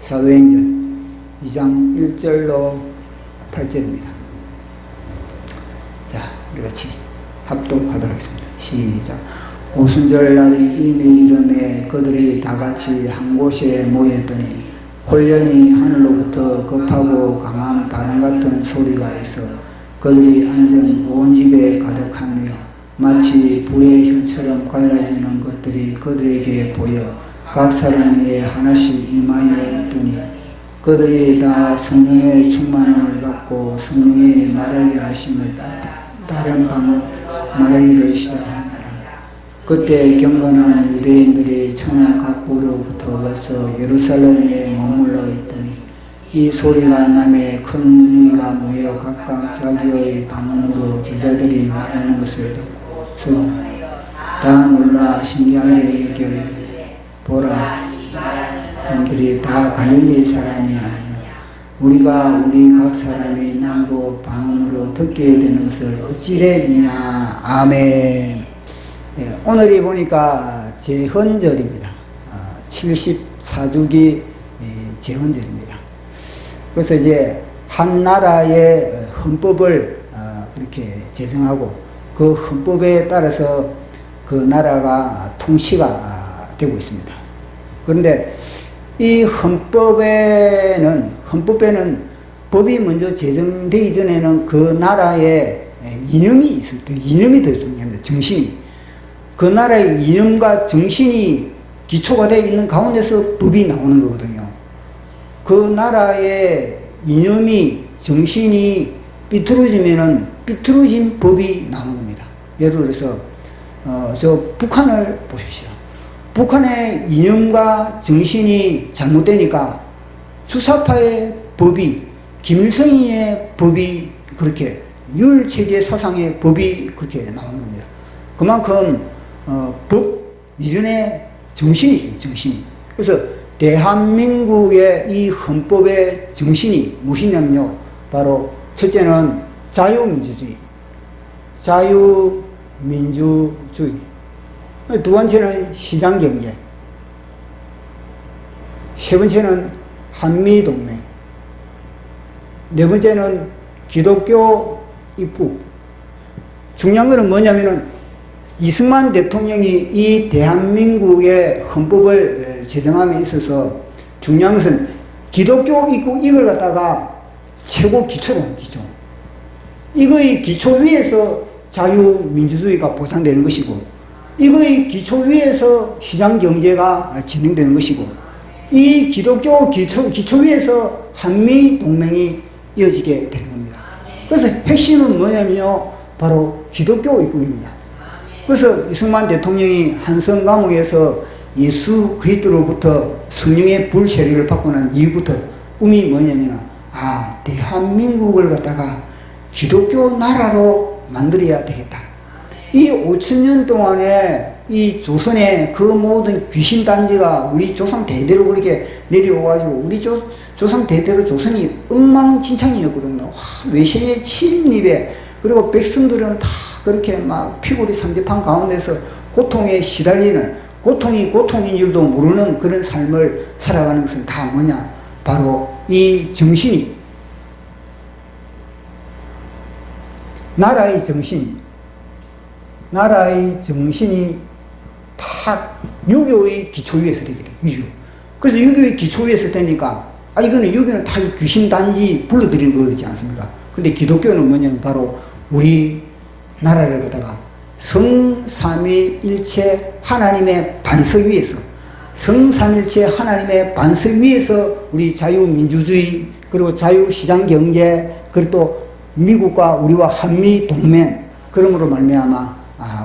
사도행전 2장 1절로 8절입니다. 자, 우리 같이 합독하도록 하겠습니다. 시작. 오순절 날이 이미 이르매 그들이 다 같이 한 곳에 모였더니 홀연히 하늘로부터 급하고 강한 바람 같은 소리가 있어 그들이 앉은 온 집에 가득하며 마치 불의 혀처럼 갈라지는 것들이 그들에게 보여 각 사람이 하나씩 임하여 있더니 그들이 다 성령의 충만함을 받고 성령이 말하게 하심을 다른 방언 말하기를 시작하니라. 그때 경건한 유대인들이 천하 각국으로부터 와서 예루살렘에 머물러 있더니 이 소리가 남에 큰 무리가 모여 각각 자기의 방언으로 제자들이 말하는 것을 듣고 다 놀라 신기하게 여기되 보라, 사람들이 다 갈릴리 사람이 아니냐. 우리가 우리 각 사람이 남고 방언으로 듣게 되는 것을 어찌되느냐. 아멘. 네, 오늘이 보니까 제헌절입니다. 74주기 제헌절입니다. 그래서 이제 한 나라의 헌법을 그렇게 제정하고 그 헌법에 따라서 그 나라가 통치가 되고 있습니다. 그런데 이 헌법에는 법이 먼저 제정되기 전에는 그 나라의 이념이 있을 때, 이념이 더 중요합니다. 정신이. 그 나라의 이념과 정신이 기초가 되어 있는 가운데서 법이 나오는 거거든요. 그 나라의 이념이, 정신이 삐뚤어지면은 삐뚤어진 법이 나오는 겁니다. 예를 들어서, 저 북한을 보십시오. 북한의 이념과 정신이 잘못되니까 주사파의 법이, 김일성의 법이 그렇게, 유일체제 사상의 법이 그렇게 나오는 겁니다. 그만큼, 법 이전의 정신이죠, 정신이. 그래서 대한민국의 이 헌법의 정신이 무엇이냐면요. 바로 첫째는 자유민주주의. 자유민주주의. 두 번째는 시장경제. 세 번째는 한미동맹. 네 번째는 기독교 입국. 중요한 것은 뭐냐면은 이승만 대통령이 이 대한민국의 헌법을 제정함에 있어서 중요한 것은 기독교 입국 이걸 갖다가 최고 기초로 한 기초. 이거의 기초 위에서 자유민주주의가 보장되는 것이고 이거의 기초 위에서 시장경제가 진행되는 것이고 이 기독교 기초 위에서 한미동맹이 이어지게 되는 겁니다. 그래서 핵심은 뭐냐면요. 바로 기독교 입국입니다. 그래서 이승만 대통령이 한성 감옥에서 예수 그리스도로부터 성령의 불 세례를 받고 난 이후부터 꿈이 뭐냐면 대한민국을 갖다가 기독교 나라로 만들어야 되겠다. 이 5,000년 동안에 이 조선의 그 모든 귀신 단지가 우리 조상 대대로 그렇게 내려와가지고 우리 조상 대대로 조선이 엉망진창이었거든요. 외세의 침입에 그리고 백성들은 다 그렇게 막 피골이 상대판 가운데서 고통에 시달리는 고통인 줄도 모르는 그런 삶을 살아가는 것은 다 뭐냐? 바로 이 정신이 나라의 정신이 다 유교의 기초 위에서 되게 돼요. 유교. 그래서 유교의 기초 위에서 되니까 이거는 유교는 다 귀신 단지 불러들이는 거지 않습니까? 근데 기독교는 뭐냐면 바로 우리 나라를 갖다가 성삼위일체 하나님의 반석 위에서 우리 자유민주주의 그리고 자유시장경제 그리고 또 미국과 우리와 한미동맹 그러므로 말미암아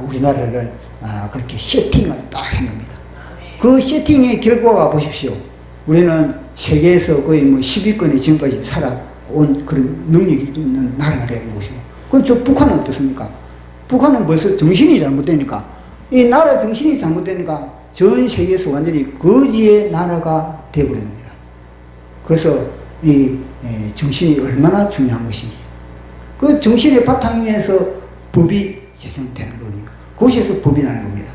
우리나라를 그렇게 세팅을 딱 한 겁니다. 그 세팅의 결과가 보십시오. 우리는 세계에서 거의 10위권에 지금까지 살아온 그런 능력이 있는 나라가 되는 것이고 그럼 저 북한은 어떻습니까? 북한은 벌써 정신이 잘못되니까 이 나라 정신이 잘못되니까 전 세계에서 완전히 거지의 나라가 되어버린 겁니다. 그래서 이 정신이 얼마나 중요한 것인지 그 정신의 바탕 위에서 법이 제정되는 거거든요. 그것에서 법이 나는 겁니다.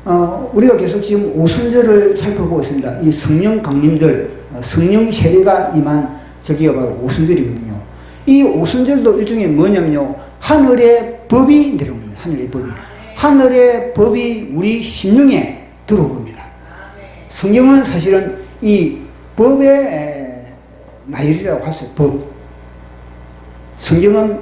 우리가 계속 지금 오순절을 살펴보고 있습니다. 이 성령 강림절, 성령 세례가 임한 저기가 바로 오순절이거든요. 이 오순절도 일종의 뭐냐면요, 하늘의 법이 내려온 겁니다. 하늘의 법이. 하늘의 법이 우리 심령에 들어옵니다. 성경은 사실은 이 법의 나열이라고 할 수 있어요. 법. 성경은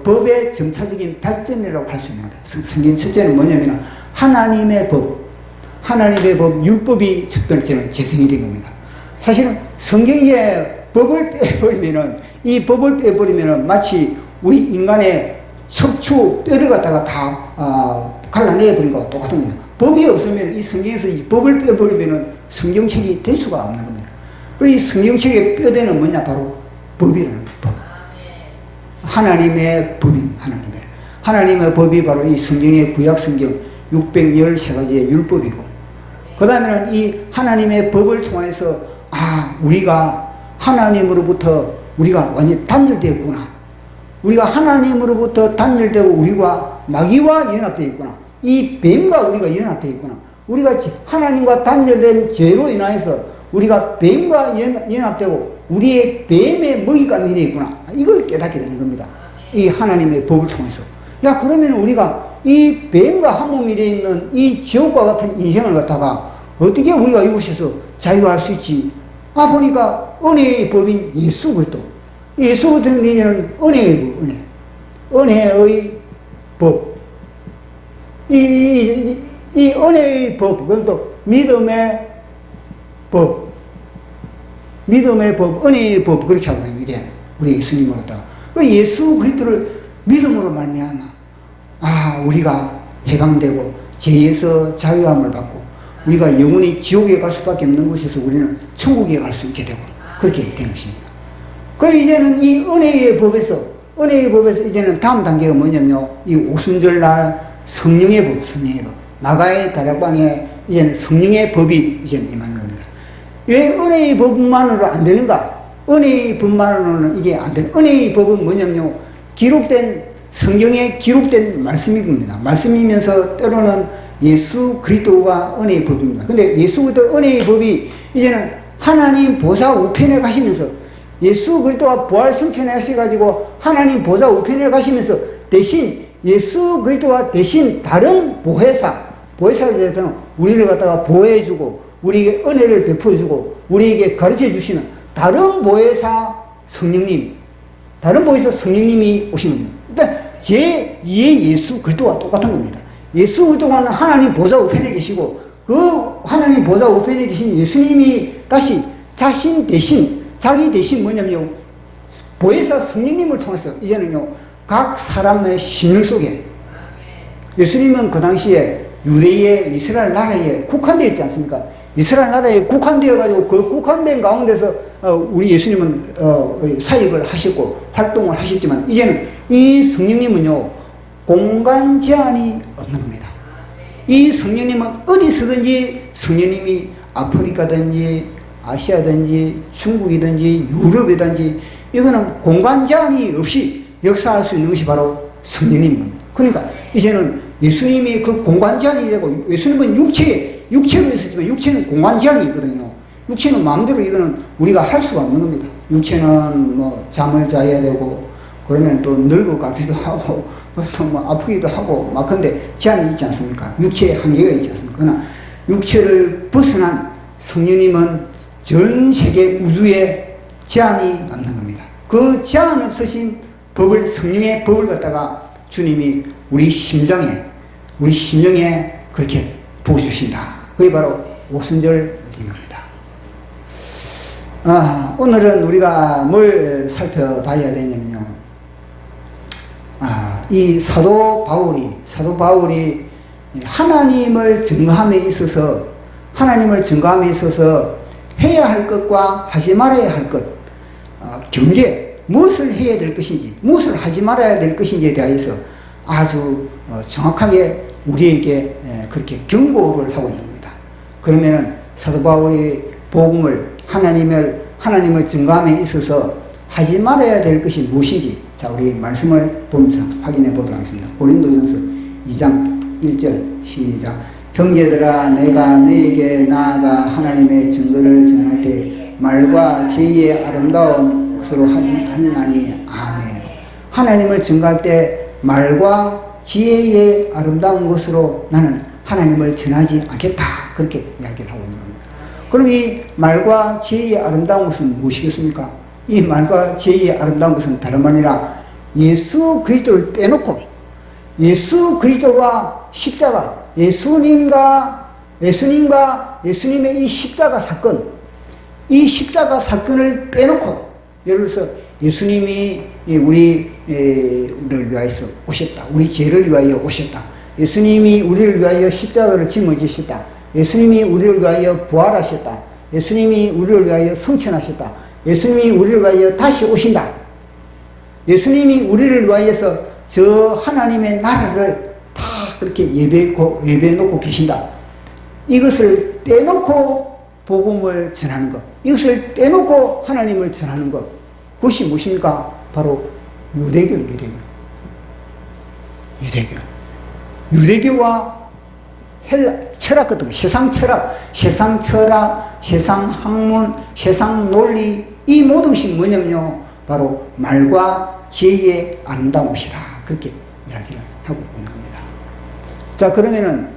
법의 점차적인 발전이라고 할 수 있는 겁니다. 성경 첫째는 뭐냐면 하나님의 법, 율법이 첫 번째는 재성이 된 겁니다. 사실은 성경의 법을 떼버리면은, 이 법을 떼버리면은 마치 우리 인간의 척추 뼈를 갖다가 다 갈라내버린 것과 똑같은 겁니다. 법이 없으면 이 성경에서 이 법을 떼버리면은 성경책이 될 수가 없는 겁니다. 이 성경책의 뼈대는 뭐냐? 바로 법이라는 거예요. 법. 하나님의 법이, 하나님의 법이 바로 이 성경의 구약 성경 613가지의 율법이고, 그 다음에는 이 하나님의 법을 통해서 우리가 하나님으로부터 우리가 완전히 단절되었구나. 우리가 하나님으로부터 단절되고 우리가 마귀와 연합되어 있구나. 이 뱀과 우리가 연합되어 있구나. 우리가 하나님과 단절된 죄로 인하여서 우리가 뱀과 연합되고 우리의 뱀의 먹잇감이 되어 있구나. 이걸 깨닫게 되는 겁니다. 이 하나님의 법을 통해서. 야, 그러면 우리가 이 뱀과 한 몸이 되어 있는 이 지옥과 같은 인생을 갖다가 어떻게 우리가 이곳에서 자유할 수 있지? 보니까 은혜의 법인 예수 그리스도. 예수 같은 경우에는 은혜의 법, 은혜의 법. 이 은혜의 법, 그건 또 믿음의 법, 은혜의 법, 그렇게 하거든요. 이게 우리 예수님으로 다. 그 예수 그리스도를 믿음으로 말미암아 우리가 해방되고 죄에서 자유함을 받고 우리가 영원히 지옥에 갈 수밖에 없는 곳에서 우리는 천국에 갈 수 있게 되고 그렇게 된 것입니다. 그 이제는 이 은혜의 법에서 이제는 다음 단계가 뭐냐면요, 이 오순절날 성령의 법, 나가의 다락방에 이제는 성령의 법이 이제는 임하는 겁니다. 왜 은혜의 법만으로 안 되는가? 은혜의 법만으로는 이게 안 되는. 은혜의 법은 뭐냐면요, 성경에 기록된 말씀이 겁니다. 말씀이면서 때로는 예수 그리스도가 은혜의 법입니다. 근데 예수 그리스도 은혜의 법이 이제는 하나님 보좌 우편에 가시면서 예수 그리스도가 부활 승천에 하셔가지고 하나님 보좌 우편에 가시면서 대신 예수 그리스도가 대신 다른 보혜사를 대해서 우리를 갖다가 보호해주고 우리에게 은혜를 베풀어주고 우리에게 가르쳐주시는 다른 보혜사 성령님이 오시는 겁니다. 일단 제2의 예수 그리스도와 똑같은 겁니다. 예수 그리스도가 하나님 보좌 우편에 계시고 그 하나님 보좌 우편에 계신 예수님이 다시 자기 대신 뭐냐면요, 보혜사 성령님을 통해서 이제는요, 각 사람의 심령 속에, 예수님은 그 당시에 유대의 이스라엘 나라에 국한되어 있지 않습니까? 이스라엘 나라에 국한되어가지고 그 국한된 가운데서 우리 예수님은 사역을 하셨고 활동을 하셨지만 이제는 이 성령님은요, 공간 제한이 없는 겁니다. 이 성령님은 어디서든지 성령님이 아프리카든지 아시아든지 중국이든지 유럽이든지 이거는 공간 제한이 없이 역사할 수 있는 것이 바로 성령님입니다. 그러니까 이제는 예수님이 그 공간 제한이 되고, 예수님은 육체로 있었지만 육체는 공간 제한이 있거든요. 육체는 마음대로 이거는 우리가 할 수가 없는 겁니다. 육체는 뭐 잠을 자야 되고 그러면 또 늙어가기도 하고 또 뭐 아프기도 하고 막, 근데 제한이 있지 않습니까? 육체에 한계가 있지 않습니까? 그러나 육체를 벗어난 성령님은 전 세계 우주에 제한이 없는 겁니다. 그 제한 없으신 성령의 법을 갖다가 주님이 우리 심령에 그렇게 부어주신다. 그게 바로 오순절입니다. 오늘은 우리가 뭘 살펴봐야 되냐면요, 이 사도 바울이 하나님을 증거함에 있어서 해야 할 것과 하지 말아야 할 것, 경계, 무엇을 해야 될 것인지, 무엇을 하지 말아야 될 것인지에 대해서 아주 정확하게 우리에게 그렇게 경고를 하고 있는 겁니다. 그러면은 사도 바울이 복음을, 하나님을 증거함에 있어서 하지 말아야 될 것이 무엇인지, 자, 우리 말씀을 보면서 확인해 보도록 하겠습니다. 고린도전서 2장 1절 시작. 형제들아 내가 너에게 나아가 하나님의 증거를 전할 때 말과 지혜의 아름다운 것으로 하느니 아멘. 하나님을 증거할 때 말과 지혜의 아름다운 것으로 나는 하나님을 전하지 않겠다. 그렇게 이야기를 하고 있는 겁니다. 그럼 이 말과 지혜의 아름다운 것은 무엇이겠습니까? 이 말과 지혜의 아름다운 것은 다름 아니라 예수 그리스도를 빼놓고 예수 그리스도와 십자가, 예수님의 이 십자가 사건, 이 십자가 사건을 빼놓고, 예를 들어서 예수님이 우리를 위하여 오셨다. 우리 죄를 위하여 오셨다. 예수님이 우리를 위하여 십자가를 짊어지셨다. 예수님이 우리를 위하여 부활하셨다. 예수님이 우리를 위하여 성천하셨다. 예수님이 우리를 위하여 다시 오신다. 예수님이 우리를 위하여서 저 하나님의 나라를 다 그렇게 예배해 놓고 계신다. 이것을 빼놓고 복음을 전하는 것, 이것을 빼놓고 하나님을 전하는 것, 그것이 무엇입니까? 바로 유대교와 헬라 철학 같은 거, 세상 철학, 세상 학문, 세상 논리, 이 모든 것이 뭐냐면요, 바로 말과 지혜의 아름다운 것이라 그렇게 이야기를 하고 있는 겁니다. 자, 그러면은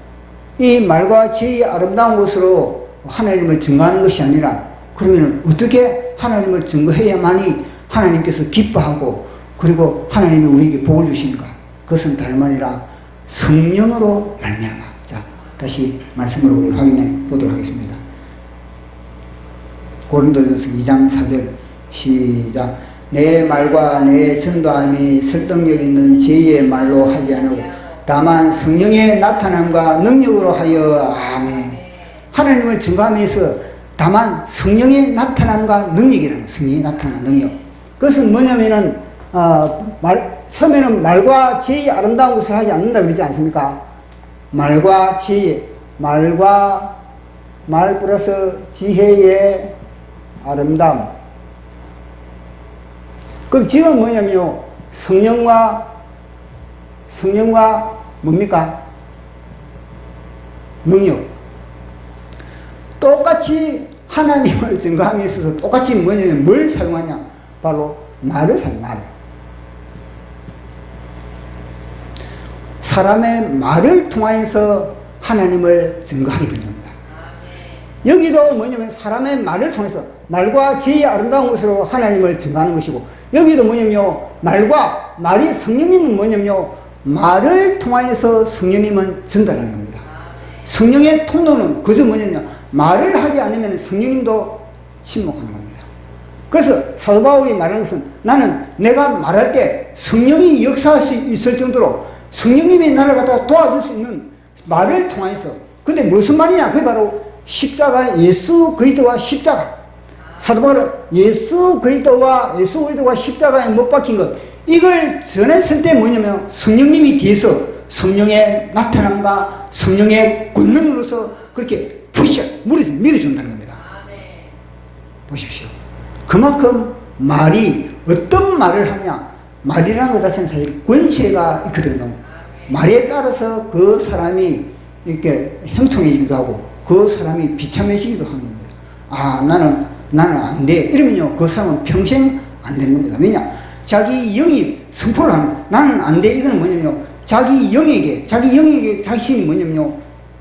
이 말과 지혜의 아름다운 것으로 하나님을 증거하는 것이 아니라, 그러면은 어떻게 하나님을 증거해야만이 하나님께서 기뻐하고 그리고 하나님이 우리에게 복을 주시는가? 그것은 다름 아니라 성령으로 말미암아. 자, 다시 말씀을 우리 확인해 보도록 하겠습니다. 고린도전서 2장 4절 시작. 내 말과 내 전도함이 설득력 있는 지혜의 말로 하지 않고 다만 성령의 나타남과 능력으로 하여 아멘. 하나님을 증거하면서 다만 성령의 나타남과 능력이라는, 성령의 나타남과 능력. 그것은 뭐냐면은 처음에는 말과 지혜의 아름다운 것을 하지 않는다 그러지 않습니까? 말과 지혜, 말 플러스 지혜의 아름다움. 그럼 지금 뭐냐면요, 성령과 뭡니까? 능력. 똑같이 하나님을 증거함에 있어서 똑같이 뭐냐면 뭘 사용하냐? 바로 말을 사용하라. 사람의 말을 통하여서 하나님을 증거하게 된 겁니다. 여기도 뭐냐면 사람의 말을 통해서 말과 지혜의 아름다운 것으로 하나님을 증거하는 것이고, 여기도 뭐냐면요, 말이 성령님은 뭐냐면요, 말을 통하여서 성령님은 전달하는 겁니다. 성령의 통로는 그저 뭐냐면 말을 하지 않으면 성령님도 침묵하는 겁니다. 그래서 사도 바울이 말하는 것은, 나는 내가 말할 때 성령이 역사할 수 있을 정도로 성령님이 나를 갖다가 도와줄 수 있는 말을 통해서. 근데 무슨 말이냐? 그게 바로 십자가, 예수 그리스도와 십자가. 사도 바울은 예수 그리스도와 십자가에 못 박힌 것, 이걸 전했을 때 뭐냐면 성령님이 뒤에서 성령의 나타남과 성령의 권능으로서 그렇게 푸셔 밀어준다는 겁니다. 보십시오. 그만큼 말이 어떤 말을 하냐, 말이라는 것 자체는 사실 권세가 있거든요. 말에 따라서 그 사람이 이렇게 형통해지기도 하고 그 사람이 비참해지기도 하는 겁니다. 아, 나는 안 돼. 이러면요, 그 사람은 평생 안 되는 겁니다. 왜냐? 자기 영이 선포를 하는, 나는 안 돼. 이거는 뭐냐면요, 자기 영에게 자신이 뭐냐면요,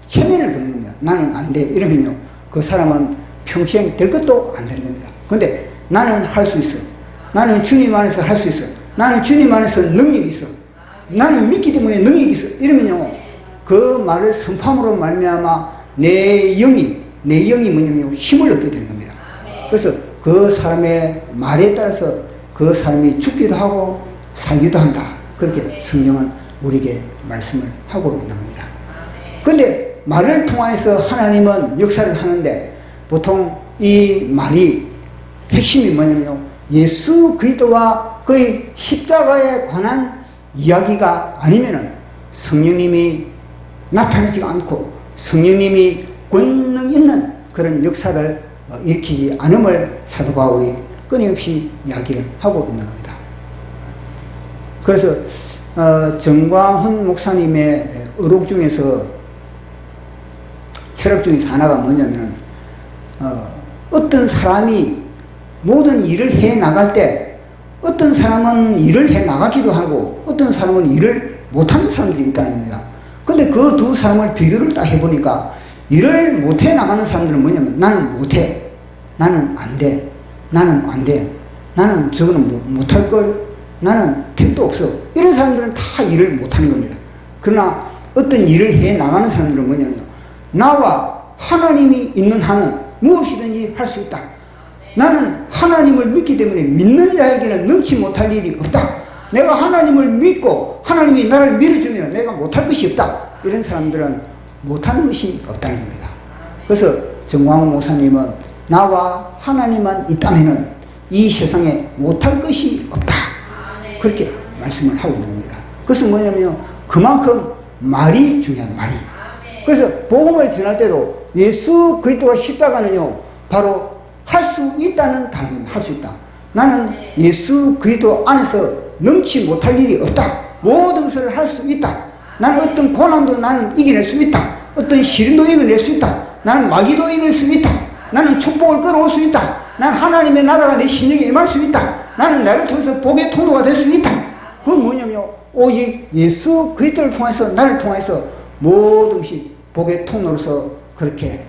체면을 거는 겁니다. 나는 안 돼. 이러면요, 그 사람은 평생 될 것도 안 되는 겁니다. 근데 나는 할 수 있어. 나는 주님 안에서 할 수 있어. 나는 주님 안에서 능력이 있어. 나는 믿기 때문에 능력이 있어. 이러면요, 그 말을 선포함으로 말미암아 내 영이 뭐냐면 힘을 얻게 되는 겁니다. 그래서 그 사람의 말에 따라서 그 사람이 죽기도 하고 살기도 한다. 그렇게 성령은 우리에게 말씀을 하고 있는 겁니다. 그런데 말을 통해서 하나님은 역사를 하는데, 보통 이 말이 핵심이 뭐냐면요, 예수 그리스도와 그의 십자가에 관한 이야기가 아니면은 성령님이 나타나지 않고 성령님이 권능 있는 그런 역사를 일으키지 않음을 사도 바울이 끊임없이 이야기를 하고 있는 겁니다. 그래서 정광훈 목사님의 의록 중에서 철학 중에서 하나가 뭐냐면 어떤 사람이 모든 일을 해 나갈 때 어떤 사람은 일을 해 나가기도 하고 어떤 사람은 일을 못하는 사람들이 있다는 겁니다. 근데 그 두 사람을 비교를 딱 해보니까 일을 못해 나가는 사람들은 뭐냐면 나는 못해, 나는 안 돼, 나는 안 돼, 나는 저거는 못할걸, 나는 택도 없어, 이런 사람들은 다 일을 못하는 겁니다. 그러나 어떤 일을 해 나가는 사람들은 뭐냐면 나와 하나님이 있는 한은 무엇이든지 할 수 있다. 나는 하나님을 믿기 때문에 믿는 자에게는 능치 못할 일이 없다. 내가 하나님을 믿고 하나님이 나를 밀어주면 내가 못할 것이 없다. 이런 사람들은 못하는 것이 없다는 겁니다. 그래서 정광훈 목사님은 나와 하나님만 있다면 이 세상에 못할 것이 없다. 그렇게 말씀을 하고 있는 겁니다. 그것은 뭐냐면 그만큼 말이 중요한 말이. 그래서 복음을 전할 때도 예수 그리스도와 십자가는요 바로 할 수 있다는 단어입니다. 할 수 있다. 나는 예수 그리스도 안에서 능치 못할 일이 없다. 모든 것을 할 수 있다. 나는 어떤 고난도 나는 이겨낼 수 있다. 어떤 시련도 이겨낼 수 있다. 나는 마귀도 이길 수 있다. 나는 축복을 끌어올 수 있다. 나는 하나님의 나라가 내 심령에 임할 수 있다. 나는 나를 통해서 복의 통로가 될 수 있다. 그건 뭐냐면 오직 예수 그리스도를 통해서 나를 통해서 모든 것이 복의 통로로서 그렇게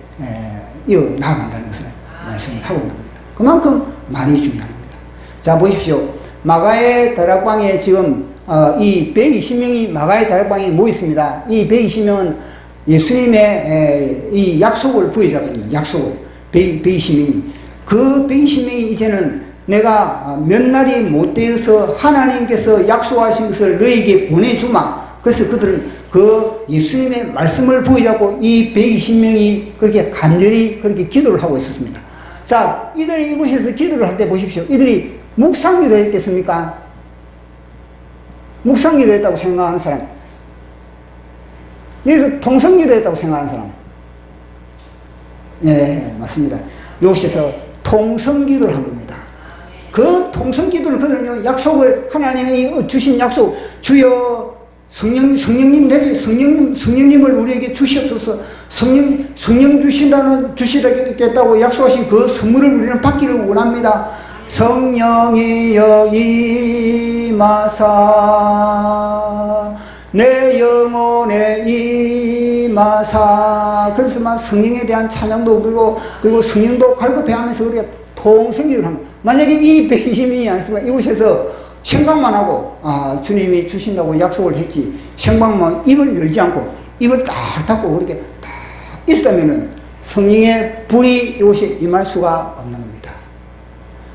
이어 나아간다는 것을 말씀을 하고 있는 겁니다. 그만큼 말이 중요한 겁니다. 자 보십시오. 마가의 다락방에 지금 이 120명이 마가의 다락방에 모였습니다. 이 120명은 예수님의 이 약속을 부여잡습니다. 약속을 120명이 그 120명이 이제는 내가 몇 날이 못 되어서 하나님께서 약속하신 것을 너에게 보내주마. 그래서 그들은 그 예수님의 말씀을 부여잡고 이 120명이 그렇게 간절히 그렇게 기도를 하고 있었습니다. 자, 이들이 이곳에서 기도를 할 때 보십시오. 이들이 묵상기도 했겠습니까? 묵상기도 했다고 생각하는 사람. 여기서 통성기도 했다고 생각하는 사람. 네, 맞습니다. 이곳에서 통성기도를 한 겁니다. 그 통성기도를 그들은요, 약속을, 하나님이 주신 약속, 주여 성령님을 우리에게 주시옵소서. 성령 주시겠다고 약속하신 그 선물을 우리는 받기를 원합니다. 성령이여 임하사 내 영혼에 임하사. 그래서 막 성령에 대한 찬양도 부르고 그리고 성령도 갈급해하면서 우리가 통성기를 합니다. 만약에 이 120명이 아니었으면 이곳에서 생각만 하고 주님이 주신다고 약속을 했지 생각만 입을 열지 않고 입을 딱 닫고 그렇게 딱 있었다면 성령의 불이 이곳에 임할 수가 없는 겁니다.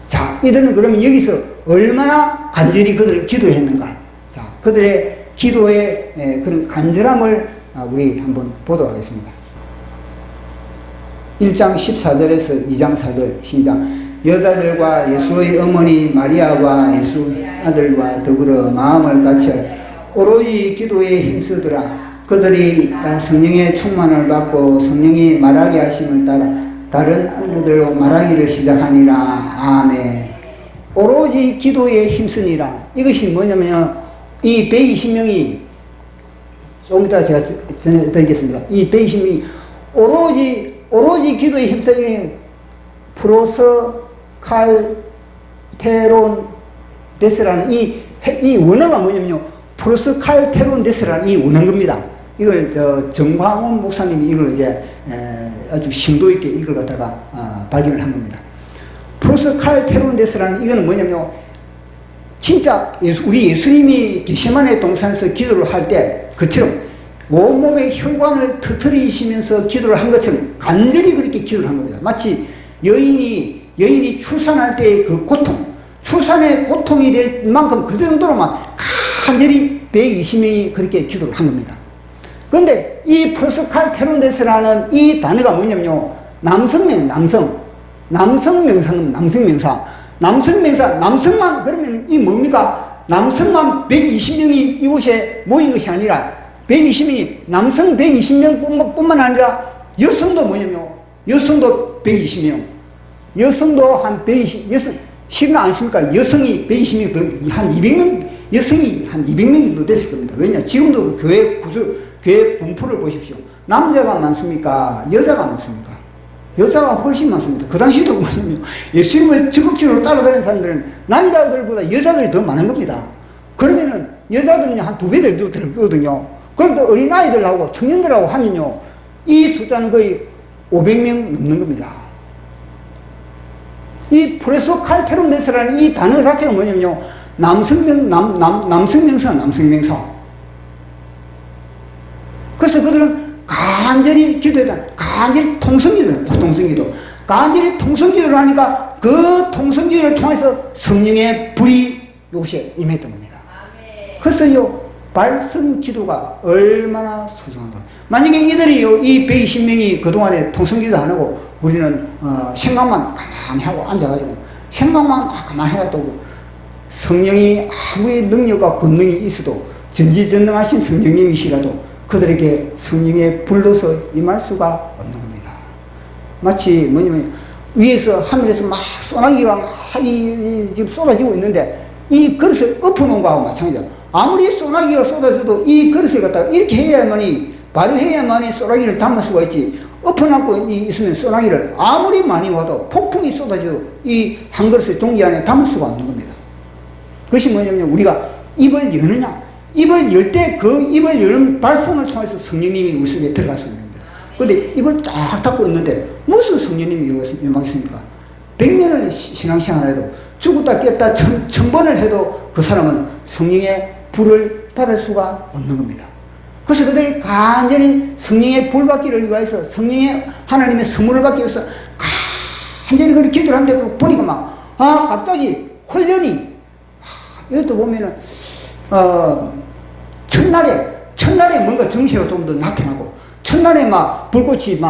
자, 이들은 그러면 여기서 얼마나 간절히 그들을 기도했는가. 자, 그들의 기도의 그런 간절함을 우리 한번 보도록 하겠습니다. 1장 14절에서 2장 4절 시작. 여자들과 예수의 어머니 마리아와 예수 아들과 더불어 마음을 같이 오로지 기도에 힘쓰더라. 그들이 성령의 충만을 받고 성령이 말하게 하심을 따라 다른 언어들로 말하기를 시작하니라. 아멘. 오로지 기도에 힘쓰니라. 이것이 뭐냐면 이 120명이 조금 이따 제가 전해드리겠습니다. 이 120명이 오로지 기도에 힘쓰니 프로스칼테론 데스라는 이 원어가 뭐냐면요. 프로스칼테론 데스라는 이 원어입니다. 이걸 정광훈 목사님이 이걸 이제 아주 심도 있게 이걸 갖다가 발견을 한 겁니다. 프로스칼테론 데스라는 이거는 뭐냐면요. 진짜 우리 예수님이 게세마네 동산에서 기도를 할 때 그처럼 온몸의 혈관을 터뜨리시면서 기도를 한 것처럼 간절히 그렇게 기도를 한 겁니다. 마치 여인이 출산할 때의 그 고통, 출산의 고통이 될 만큼 그 정도로만 간절히 120명이 그렇게 기도를 한 겁니다. 그런데 이 프로스칼테론데스라는 이 단어가 뭐냐면요. 남성만 그러면 이 뭡니까? 남성만 120명이 이곳에 모인 것이 아니라 120명이 남성 120명 뿐만 아니라 여성도 뭐냐면 여성도 120명. 여성도 한 120, 실은 않습니까? 여성이 120명 더, 한 200명, 여성이 한 200명이 더 됐을 겁니다. 왜냐? 지금도 교회 분포를 보십시오. 남자가 많습니까? 여자가 많습니까? 여자가 훨씬 많습니다. 그 당시도 뭐냐면 예수님을 적극적으로 따라다니는 사람들은 남자들보다 여자들이 더 많은 겁니다. 그러면은 여자들은 한 2배 더 들거든요. 그런데 어린아이들하고 청년들하고 하면요, 이 숫자는 거의 500명 넘는 겁니다. 이 프레소칼테론데스라는 이 단어 자체가 뭐냐면요, 남성명사. 그래서 그들은 간절히 기도했다. 간절히 통성기도, 통성기도. 간절히 통성기도를 하니까 그 통성기도를 통해서 성령의 불이 요것이 임했던 겁니다. 그래서요, 발성 기도가 얼마나 소중한가. 만약에 이들이요, 이 120명이 그동안에 통성기도 안 하고 우리는 생각만 가만히 하고 앉아가지고 생각만 가만히 해가지고 성령이 아무리 능력과 권능이 있어도 전지전능하신 성령님이시라도 그들에게 성령의 불로서 임할 수가 없는 겁니다. 마치 뭐냐면 위에서 하늘에서 막 소나기가 막 지금 쏟아지고 있는데 이 그릇을 엎어놓은 거하고 마찬가지야. 아무리 소나기가 쏟아져도 이 그릇을 갖다가 이렇게 해야만이, 바로 해야만이 소나기를 담을 수가 있지. 엎어놓고 있으면 소나기를 아무리 많이 와도 폭풍이 쏟아져도 이 한 그릇의 종이 안에 담을 수가 없는 겁니다. 그것이 뭐냐면 우리가 입을 여느냐, 입을 열 때 그 입을 여는 발성을 통해서 성령님이 우리 속에 들어갈 수 있는 겁니다. 그런데 입을 딱 닫고 있는데 무슨 성령님이 임하겠습니까? 100년을 신앙생활을 해도 죽었다 깼다 1000번을 해도 그 사람은 성령의 불을 받을 수가 없는 겁니다. 그래서 그들이 간절히 성령의 불 받기를 위해서, 성령의 하나님의 선물을 받기 위해서 간절히 그렇게 기도를 하는데 보니까 막 갑자기 훈련이, 이것도 보면은 첫날에 뭔가 정세가 좀 더 나타나고, 첫날에 막 불꽃이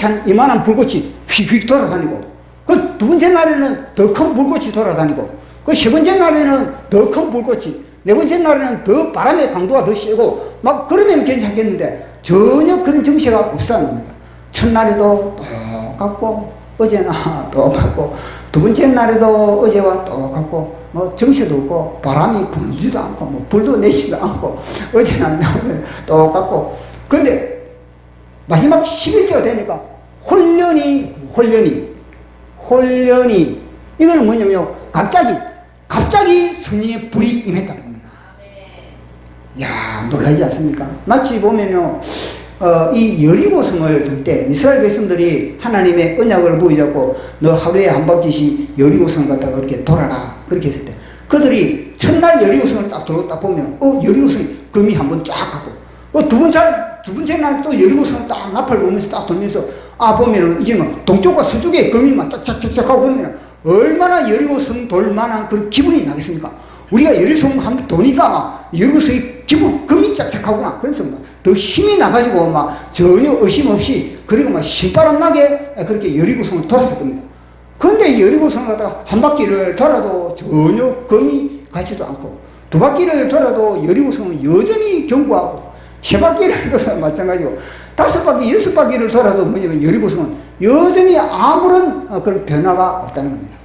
한 이만한 불꽃이 휙휙 돌아다니고, 그 두 번째 날에는 더 큰 불꽃이 돌아다니고, 그 세 번째 날에는 더 큰 불꽃이, 네 번째 날에는 더 바람의 강도가 더 세고, 막 그러면 괜찮겠는데 전혀 그런 정세가 없었다는 겁니다. 첫날에도 똑같고, 어제나 똑같고, 두 번째 날에도 어제와 똑같고, 뭐 정세도 없고, 바람이 불지도 않고, 뭐 불도 내지도 않고, 어제나 똑같고. 근데 마지막 11제가 되니까 혼련이 이거는 뭐냐면 갑자기 성령의 불이 임했다는 겁니다. 야, 놀라지 않습니까? 마치 보면요, 이 여리고성을 둘 때 이스라엘 백성들이 하나님의 언약을 보여잡고 너 하루에 한 바퀴씩 여리고성을 갖다가 그렇게 돌아라, 그렇게 했을 때 그들이 첫날 여리고성을 딱 보면 여리고성이 금이 한번 쫙 가고, 두 번째 날 또 여리고성을 딱 나팔 보면서 딱 돌면서 보면은 이제는 동쪽과 서쪽에 금이 막 쫙쫙쫙 하고 그러면 얼마나 여리고성 돌 만한 그런 기분이 나겠습니까? 우리가 여리고성 한번 도니까 막 여리고성이 금이 쫙쫙하구나. 그래서 더 힘이 나가지고 막 전혀 의심 없이, 그리고 막 신바람 나게 그렇게 여리고성을 돌았을 겁니다. 그런데 여리고성을 갖다가 한 바퀴를 돌아도 전혀 금이 가지도 않고, 두 바퀴를 돌아도 여리고성은 여전히 견고하고, 세 바퀴를 돌아도 마찬가지고, 5바퀴, 6바퀴를 돌아도 뭐냐면 여리고성은 여전히 아무런 그런 변화가 없다는 겁니다.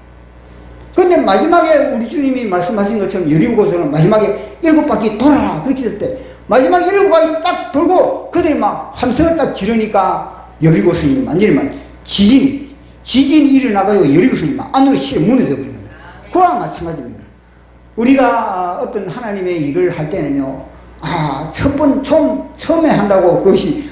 그런데 마지막에 우리 주님이 말씀하신 것처럼 여리고성은 마지막에 7바퀴 돌아라, 그렇게 했을 때 마지막 7바퀴 딱 돌고 그들이 막 함성을 딱 지르니까 여리고성이 완전히 막 지진이 일어나가지고 여리고성이 막 안으로 무너져 버린 겁니다. 그와 마찬가지입니다. 우리가 어떤 하나님의 일을 할 때는요, 처음에 한다고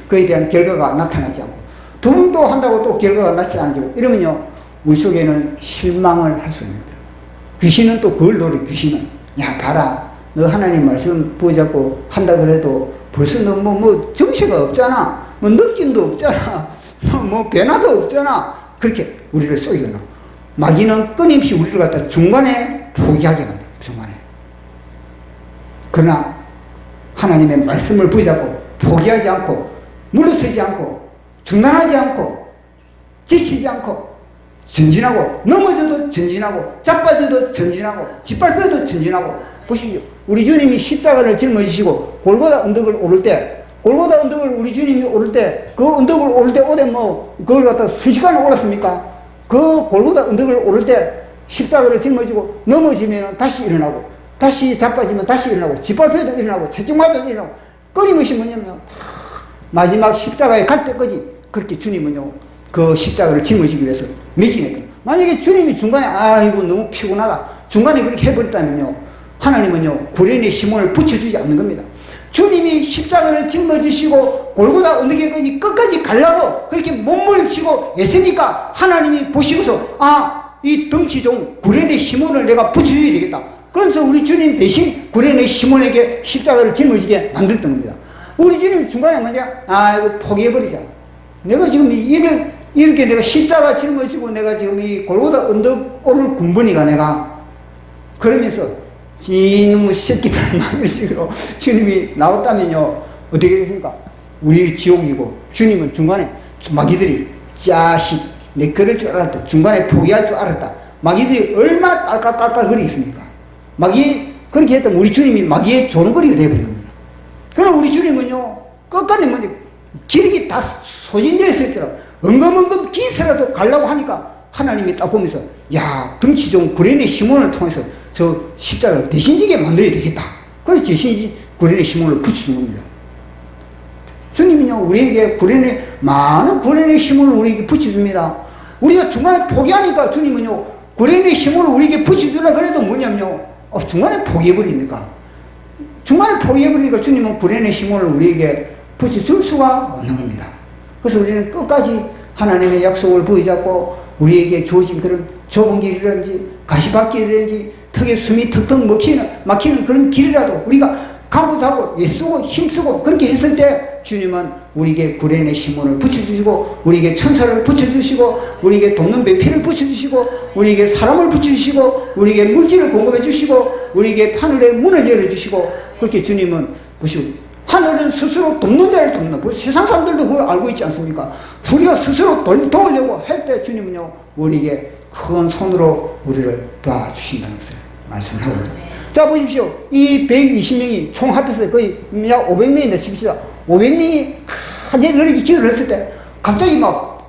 그에 대한 결과가 나타나지 않고, 두 번도 한다고 또 결과가 나타나지 않고, 이러면요, 우리 속에는 실망을 할 수 있는 거예요. 귀신은 또 그걸 노려, 귀신은. 야, 봐라. 너 하나님 말씀 보자고 한다 그래도 벌써 너 뭐 정체가 없잖아. 뭐 느낌도 없잖아. 뭐 변화도 없잖아. 그렇게 우리를 쏘이거나. 마귀는 끊임없이 우리를 갖다 중간에 포기하게 만들어요. 중간에. 그러나 하나님의 말씀을 붙잡고 포기하지 않고 물러서지 않고 중단하지 않고 지치지 않고 전진하고, 넘어져도 전진하고, 자빠져도 전진하고, 짓밟혀도 전진하고. 보십시오. 우리 주님이 십자가를 짊어지시고 골고다 언덕을 오를 때, 골고다 언덕을 우리 주님이 오를 때, 그 언덕을 오를 때 오래 그걸 갖다 수시간을 올랐습니까? 그 골고다 언덕을 오를 때 십자가를 짊어지고 넘어지면 다시 일어나고, 다시 자빠지면 다시 일어나고, 짓밟혀도 일어나고, 채찍 맞아도 일어나고, 끊임없이 뭐냐면 마지막 십자가에 갈 때까지 그렇게 주님은요, 그 십자가를 짊어지기 위해서 매진했다. 만약에 주님이 중간에, 아이고, 너무 피곤하다. 중간에 그렇게 해버렸다면요, 하나님은요, 구련의 시몬을 붙여주지 않는 겁니다. 주님이 십자가를 짊어지시고 골고다 언덕에까지 끝까지 가려고 그렇게 몸부림치고 애쓰니까 하나님이 보시고서, 이 덩치종 구련의 시몬을 내가 붙여줘야 되겠다. 그래서 우리 주님 대신 구련의 시몬에게 십자가를 짊어지게 만들었던 겁니다. 우리 주님 중간에 먼저, 이거 포기해버리자. 내가 지금 이렇게 내가 십자가 짊어지고 내가 지금 이 골고다 언덕 오를 군번이가 내가 그러면서 이놈의 새끼들 막 이런 식으로 주님이 나왔다면요, 어떻게 되겠습니까? 우리 지옥이고, 주님은 중간에 마귀들이, 자식, 내 그럴 줄 알았다. 중간에 포기할 줄 알았다. 마귀들이 얼마나 깔깔깔깔 거리겠습니까? 마귀, 그렇게 했다면 우리 주님이 마귀의 조롱거리가 되어버린 겁니다. 그럼 우리 주님은요, 끝까지 먼저 기력이 다 소진되어 있었더라. 엉금엉금 기세라도 가려고 하니까 하나님이 딱 보면서, 야, 덩치 좀 구련의 시몬을 통해서 저 십자가를 대신지게 만들어야 되겠다. 그래서 대신 구련의 시몬을 붙여준 겁니다. 주님은요, 우리에게 많은 구련의 시몬을 우리에게 붙여줍니다. 우리가 중간에 포기하니까 주님은요, 구련의 시몬을 우리에게 붙여주려 그래도 뭐냐면요, 중간에 포기해버리니까. 중간에 포기해버리니까 주님은 구련의 시몬을 우리에게 붙여줄 수가 없는 겁니다. 그래서 우리는 끝까지 하나님의 약속을 부여잡고 우리에게 주어진 그런 좁은 길이라든지 가시밭길이라든지 턱에 숨이 턱턱 막히는 그런 길이라도 우리가 가고자고 애쓰고 힘쓰고 그렇게 했을 때 주님은 우리에게 구련의 시몬을 붙여주시고 우리에게 천사를 붙여주시고 우리에게 돕는 배필을 붙여주시고 우리에게 사람을 붙여주시고 우리에게 물질을 공급해 주시고 우리에게 하늘의 문을 열어주시고 그렇게 주님은 보시고 하늘은 스스로 돕는 자를 돕는, 세상 사람들도 그걸 알고 있지 않습니까? 우리가 스스로 도우려고 할 때 주님은요, 우리에게 큰 손으로 우리를 도와주신다는 것을 말씀을 하고 있습니다. 자, 보십시오. 이 120명이 총 합해서 거의 약 500명이나 칩시다. 500명이 한제 그렇게 기도를 했을 때, 갑자기 막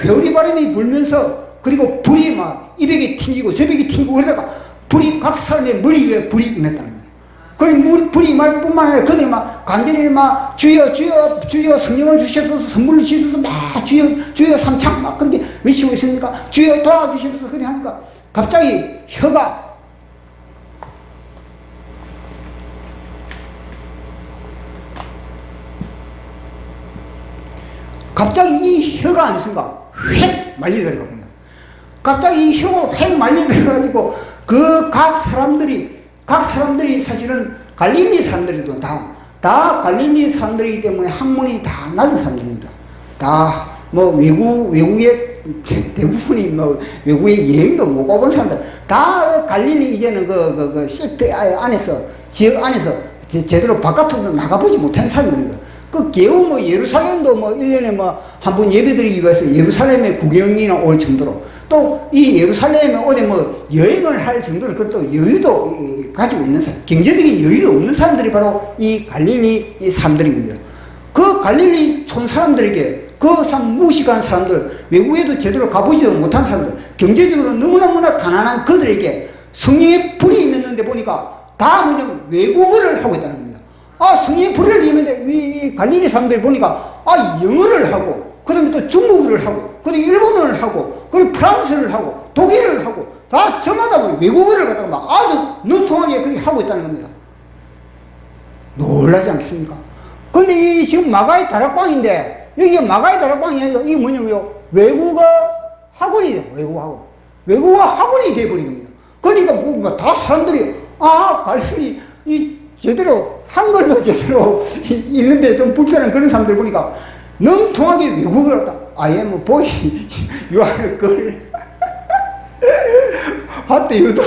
회오리 바람이 불면서, 그리고 불이 막 이백이 튕기고 저백이 튕기고 그러다가 불이 각 사람의 머리 위에 불이 임했다는 거예요. 그 불이 임할 뿐만 아니라 그들이 막 간절히 막 주여 주여 주여 성령을 주시옵소서 선물을 주시옵소서 막 주여 주여 삼창 막 그렇게 외치고 있으니까 주여 도와주시옵소서 그렇게 하니까 갑자기 혀가 이 혀가 아니었습니까? 휙 말리더라고요. 갑자기 이 혀가 휙 말리더라가지고 그 각 사람들이 사실은 갈릴리 사람들이도 다 갈릴리 사람들이기 때문에 학문이 다 낮은 사람들입니다. 다 뭐 외국의 대부분이 뭐 외국의 여행도 못 가본 사람들 다 갈릴리 이제는 그 섹트 안에서 지역 안에서 제대로 바깥으로 나가보지 못한 사람들입니다. 그 겨우 뭐 예루살렘도 뭐 1년에 뭐 한 번 예배드리기 위해서 예루살렘에 구경이나 올 정도로 또 이 예루살렘에 어디 뭐 여행을 할 정도로 그것도 여유도 가지고 있는 사람, 경제적인 여유도 없는 사람들이 바로 이 갈릴리 이 사람들입니다. 그 갈릴리 촌 사람들에게 그 무식한 사람들, 외국에도 제대로 가보지도 못한 사람들, 경제적으로 너무나 가난한 그들에게 성령의 불이 임했는데 보니까 다 뭐냐면 외국어를 하고 있다는 겁니다. 성령의 불을 임했는데 이 갈릴리 사람들이 보니까 영어를 하고 그 다음에 또 중국어를 하고 그리고 일본어를 하고 그리고 프랑스를 하고 독일을 하고 다 저마다 뭐 외국어를 갖다가 막 아주 능통하게 그렇게 하고 있다는 겁니다. 놀라지 않겠습니까? 근데 이 지금 마가의 다락방인데 여기가 마가의 다락방이 아니라 이게 뭐냐면요, 외국어 학원이 돼요. 외국어 학원이 돼버린 겁니다. 그러니까 뭐 다 사람들이 갈릴리 이 제대로 한글도 제대로 읽는데 좀 불편한 그런 사람들 보니까 능통하게 외국어를 갖다 I am boy, you are girl 하트 유도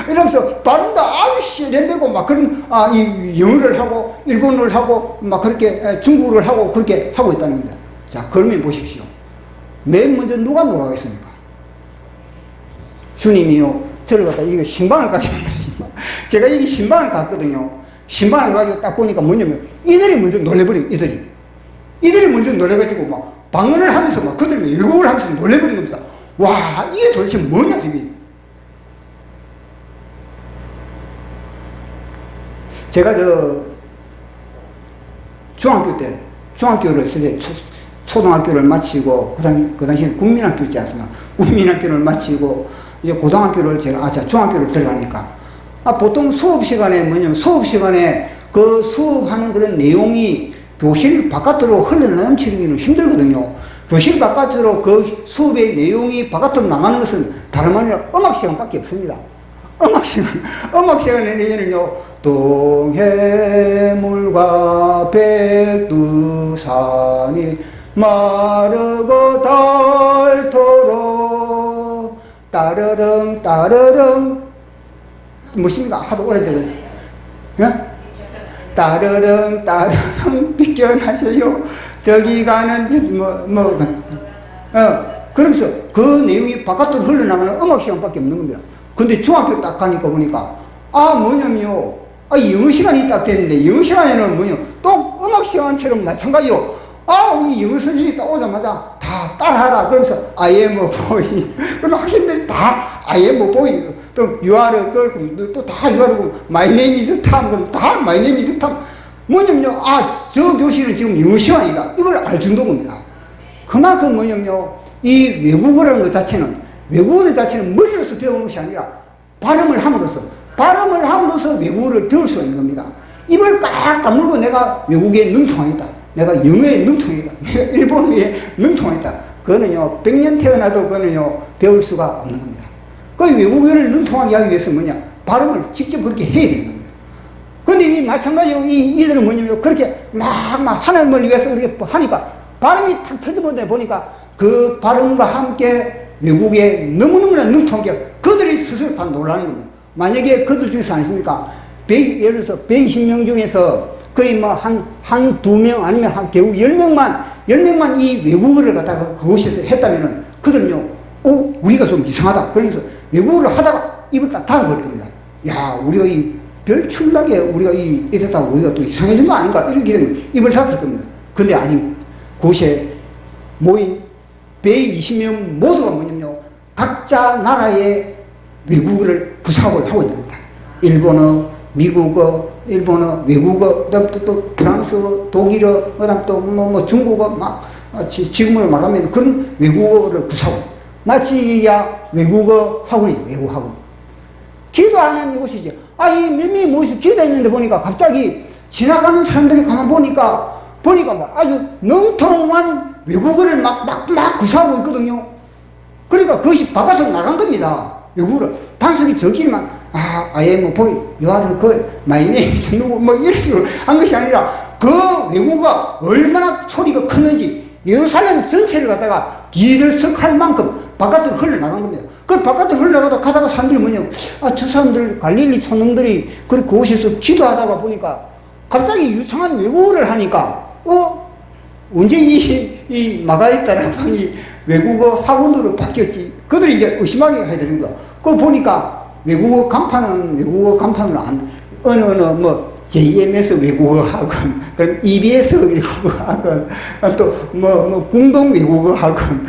이러면서 발음도 아주 세련되고 막 그런 이 영어를 하고 일본어를 하고 막 그렇게 중국어를 하고 그렇게 하고 있다는 겁니다. 자, 그러면 보십시오. 맨 먼저 누가 놀라겠습니까? 주님이요, 저를 갖다 이거 신방을 가게 만들었습니다. 제가 이 신방을 갔거든요. 신방을 가지고 딱 보니까 뭐냐면 이들이 먼저 놀래버리고 이들이 먼저 놀래가지고 막 방언을 하면서 막 그들이 외국어를 하면서 놀래버린 겁니다. 와, 이게 도대체 뭐냐, 이게. 제가 중학교 때 중학교를 쓰제 초등학교를 마치고 그 당시에 국민학교 있지 않습니까? 국민학교를 마치고 이제 고등학교를 중학교를 들어가니까 보통 수업 시간에 뭐냐면 수업 시간에 그 수업하는 그런 내용이 교실 바깥으로 흘러넘치기는 힘들거든요. 교실 바깥으로 그 수업의 내용이 바깥으로 나가는 것은 다름 아니라 음악 시간밖에 없습니다. 음악 시간에는요, 동해물과 백두산이 마르고 닳도록 따르릉 따르릉 무엇입니까? 하도 오래되거든요. 예? 따르릉 따르릉 비껴나세요. 저기 가는 그러면서 그 내용이 바깥으로 흘러나가는 음악 시간밖에 없는 겁니다. 근데 중학교 딱 가니까 보니까 뭐냐면요, 영어 시간이 딱 됐는데 영어 시간에는 뭐냐 또 음악 시간처럼 마찬가지요. 우리 영어 선생님이 딱 오자마자 다 따라하라 그러면서 I am a boy. 그럼 학생들이 다 I am a boy. 또 you are a girl. 그럼 또 다 you are a girl. My name is Tom. 그럼 다 my name is Tom. 뭐냐면요, 저 교실은 지금 영어 시간이다. 이걸 알 정도입니다. 그만큼 뭐냐면요, 이 외국어라는 것 자체는 머리로서 배우는 것이 아니라 발음을 함으로써 외국어를 배울 수가 있는 겁니다. 입을 꽉 다물고 내가 외국에 능통하겠다. 내가 영어에 능통하겠다. 내가 일본어에 능통하겠다. 그거는요, 100년 태어나도 그거는요, 배울 수가 없는 겁니다. 그 외국어를 능통하게 하기 위해서 뭐냐? 발음을 직접 그렇게 해야 되는 겁니다. 근데 이 마찬가지로 이들은 뭐냐면 그렇게 막 하나님을 위해서 이렇게 하니까 발음이 탁 터져버리다 보니까 그 발음과 함께 외국에 너무너무나 능통하게 그들이 스스로 다 놀라는 겁니다. 만약에 그들 중에서 아니십니까? 예를 들어서 120명 중에서 거의 두 명 아니면 겨우 10명만 이 외국어를 갖다가 그곳에서 했다면은 그들은요, 우리가 좀 이상하다. 그러면서 외국어를 하다가 입을 딱 닫아버릴 겁니다. 야, 우리가 이 별출나게 우리가 이랬다가 우리가 또 이상해진 거 아닌가? 이렇게 되면 입을 닫을 겁니다. 근데 아니, 그곳에 모인 120명 모두가 뭐냐면요, 각자 나라의 외국어를 구사학을 하고 있는 겁니다. 일본어, 미국어, 외국어, 그다음 또 프랑스어, 독일어, 그다음 또 중국어, 지금으로 말하면 그런 외국어를 구사하고, 마치 외국어 학원이 외국 학원. 기도하는 이곳이죠. 이 몇명이 모여서 기도했는데 보니까 갑자기 지나가는 사람들이 가만 보니까 아주 능통한 외국어를 막 구사하고 있거든요. 그러니까 그것이 바깥으로 나간 겁니다. 외국어를. 단순히 저기만, I am a boy, you are a girl, my name is 누구, 이런 식으로 한 것이 아니라 그 외국어가 얼마나 소리가 컸는지 예루살렘 전체를 갖다가 뒤들썩할 만큼 바깥으로 흘러나간 겁니다. 그 바깥으로 흘러나가다 가다가 사람들이 뭐냐면, 저 사람들, 갈릴리 촌놈들이 그곳에서 기도하다가 보니까 갑자기 유창한 외국어를 하니까, 언제 이 마가이타라는 방이 외국어 학원으로 바뀌었지? 그들이 이제 의심하게 해야 되는 거야. 그거 보니까 외국어 간판으로 어느 JMS 외국어 학원, 그럼 EBS 외국어 학원, 또 궁동 외국어 학원,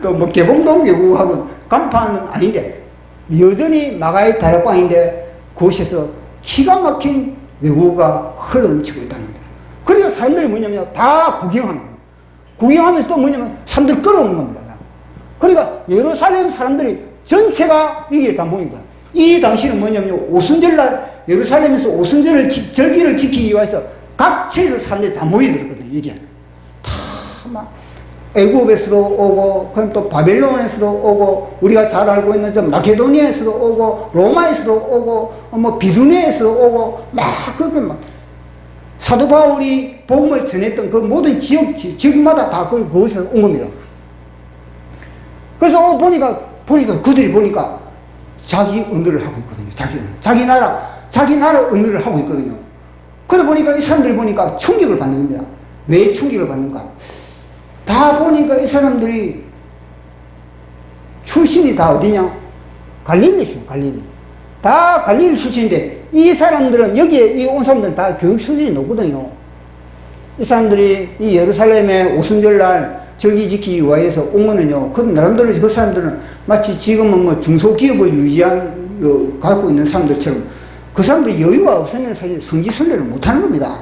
또 개봉동 외국어 학원, 간판은 아닌데, 여전히 마가이 다락방인데, 그곳에서 기가 막힌 외국어가 흘러넘치고 있다는 겁니다. 그러니까 사람들이 뭐냐면 다 구경하는 거예요. 구경하면서 또 뭐냐면 사람들 끌어오는 겁니다. 그러니까 예루살렘 사람들이 전체가 여기에 다 모인 거야. 이 당시는 뭐냐면 오순절날 예루살렘에서 오순절을 절기를 지키기 위해서 각 지에서 사람들이 다 모여들거든요. 이게 다 막 애굽에서도 오고, 그럼 또 바벨론에서도 오고, 우리가 잘 알고 있는 저 마케도니아에서도 오고, 로마에서도 오고, 비두니아에서도 오고, 사도 바울이 복음을 전했던 그 모든 지역마다 다 그곳에서 온 겁니다. 그래서 보니까 그들이 보니까 자기 언어를 하고 있거든요. 자기 나라 언어를 하고 있거든요. 그러다 보니까 이 사람들이 보니까 충격을 받는 겁니다. 왜 충격을 받는가? 다 보니까 이 사람들이 출신이 다 어디냐? 갈릴리죠, 갈릴리. 다 갈릴리 출신인데, 이 사람들은, 여기에 온 사람들은 다 교육 수준이 높거든요. 이 사람들이 이 예루살렘에 오순절날 절기 지키기 위해서 온 거는요, 나름대로 그 사람들은 마치 지금은 중소기업을 갖고 있는 사람들처럼 그 사람들이 여유가 없으면 사실 성지순례를 못 하는 겁니다.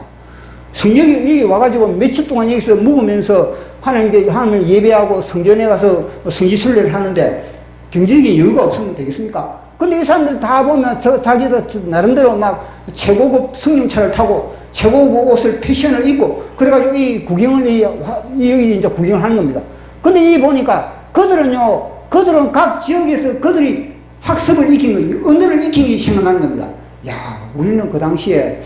여기 와가지고 며칠 동안 여기서 묵으면서 하나님을 예배하고 성전에 가서 성지순례를 하는데 경제적인 여유가 없으면 되겠습니까? 근데 이 사람들 다 보면 자기들 나름대로 막 최고급 승용차를 타고 최고급 옷을 패션을 입고 그래가지고 이 구경을 여기 이제 구경을 하는 겁니다. 근데 이 보니까 그들은 각 지역에서 그들이 학습을 익힌 거예요. 언어를 익히기 생각나는 겁니다. 야, 우리는 그 당시에